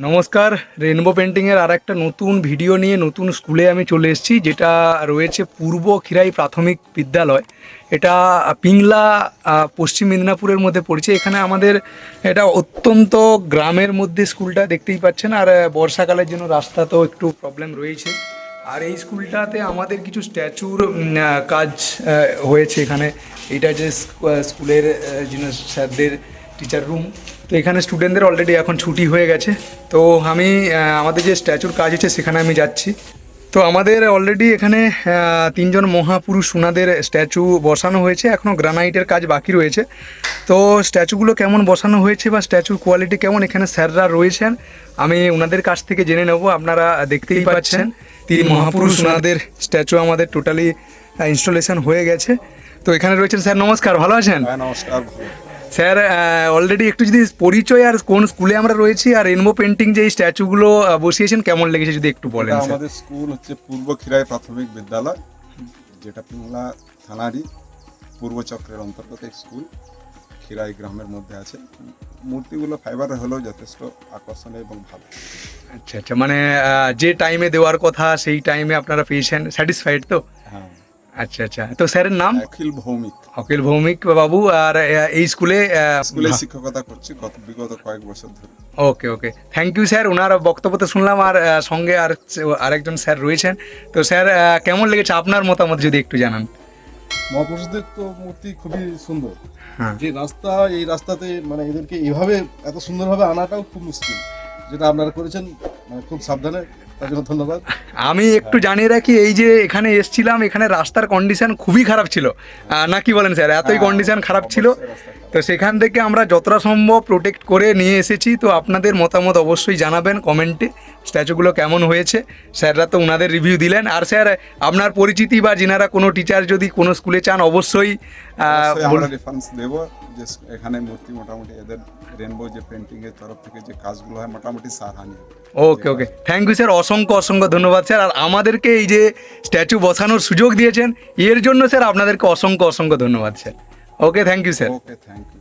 নমস্কার, রেনবো পেন্টিংয়ের আর একটা নতুন ভিডিও নিয়ে নতুন স্কুলে আমি চলে এসেছি, যেটা রয়েছে পূর্ব খিরাই প্রাথমিক বিদ্যালয়। এটা পিংলা পশ্চিম মেদিনীপুরের মধ্যে পড়ছে। এখানে আমাদের এটা অত্যন্ত গ্রামের মধ্যে স্কুলটা, দেখতেই পাচ্ছেন। আর বর্ষাকালের জন্য রাস্তা তো একটু প্রবলেম রয়েছে। আর এই স্কুলটাতে আমাদের কিছু স্ট্যাচুর কাজ হয়েছে এখানে। এটা যে স্কুলের যিনি স্যারদের টিচার রুম, তো এখানে স্টুডেন্টদের অলরেডি এখন ছুটি হয়ে গেছে। তো আমি আমাদের যে স্ট্যাচুর কাজ হচ্ছে সেখানে আমি যাচ্ছি। তো আমাদের অলরেডি এখানে তিনজন মহাপুরুষ ওনাদের স্ট্যাচু বসানো হয়েছে, এখনও গ্রানাইটের কাজ বাকি রয়েছে। তো স্ট্যাচুগুলো কেমন বসানো হয়েছে বা স্ট্যাচুর কোয়ালিটি কেমন, এখানে স্যাররা রয়েছেন, আমি ওনাদের কাছ থেকে জেনে নেব। আপনারা দেখতেই পাচ্ছেন তিন মহাপুরুষ ওনাদের স্ট্যাচু আমাদের টোটালি ইনস্টলেশন হয়ে গেছে। তো এখানে রয়েছেন স্যার, নমস্কার, ভালো আছেন? নমস্কার স্যার। অলরেডি একটু যদি পরিচয় আর কোন স্কুলে আমরা রয়েছি আর রেনবো পেন্টিং যে এই স্ট্যাচুগুলো বসিয়েছেন কেমন লেগেছে যদি একটু বলেন। আমাদের স্কুল হচ্ছে পূর্ব খিরাই প্রাথমিক বিদ্যালয়, যেটা পিংলা থানারই পূর্ব চক্রের অন্তর্গত স্কুল, খিরাই গ্রামের মধ্যে আছে। মূর্তিগুলো ফাইবারের হলেও যথেষ্ট আকর্ষণীয় এবং ভালো। আচ্ছা আচ্ছা, মানে যে টাইমে দেওয়ার কথা সেই টাইমে আপনারা পেয়েছেন, স্যাটিসফাইড তো? হ্যাঁ। আচ্ছা আচ্ছা, তো স্যারের নাম? অখিল ভৌমিক। অখিল ভৌমিক বাবু। আর এই স্কুলে শিক্ষকতা করছি বিগত কয়েক বছর ধরে। ওকে ওকে, থ্যাংক ইউ স্যার। ওনার বক্তব্য তো শুনলাম, আর সঙ্গে আরেকজন স্যার রয়েছেন। তো স্যার, কেমন লেগেছে আপনার মতামত যদি একটু জানান। মহাপুরুষদের তো মূর্তি খুবই সুন্দর। হ্যাঁ। যে রাস্তা, এই রাস্তাতে মানে এদেরকে এইভাবে এত সুন্দরভাবে আনাটাও খুব মুশকিল, যেটা আপনারা করেছেন, মানে খুব সাবধানে, তার জন্য ধন্যবাদ। আমি একটু জানিয়ে রাখি, এই যে এখানে এসছিলাম, এখানে রাস্তার কন্ডিশন খুবই খারাপ ছিল, না কি বলেন স্যার? এতই কন্ডিশন খারাপ ছিল। তো সেখান থেকে আমরা যতটা সম্ভব প্রোটেক্ট করে নিয়ে এসেছি। তো আপনাদের মতামত অবশ্যই জানাবেন কমেন্টে, স্ট্যাচুগুলো কেমন হয়েছে। স্যাররা তো ওনাদের রিভিউ দিলেন। আর স্যার, আপনার পরিচিতি বা যিনারা কোনো টিচার যদি কোনো স্কুলে চান অবশ্যই আমরা রেফারেন্স দেব। যে এখানে মূর্তি মোটামুটি এদের রেনবো যে পেন্টিং এর তরফ থেকে যে কাজগুলো হয় মোটামুটি সারহানি। ওকে ওকে, থ্যাংক ইউ স্যার, অসংখ্য অসংখ্য ধন্যবাদ স্যার। আর আমাদেরকে এই যে স্ট্যাচু বসানোর সুযোগ দিয়েছেন এর জন্য স্যার আপনাদেরকে অসংখ্য অসংখ্য ধন্যবাদ sir. Okay, thank you sir. Okay, thank you.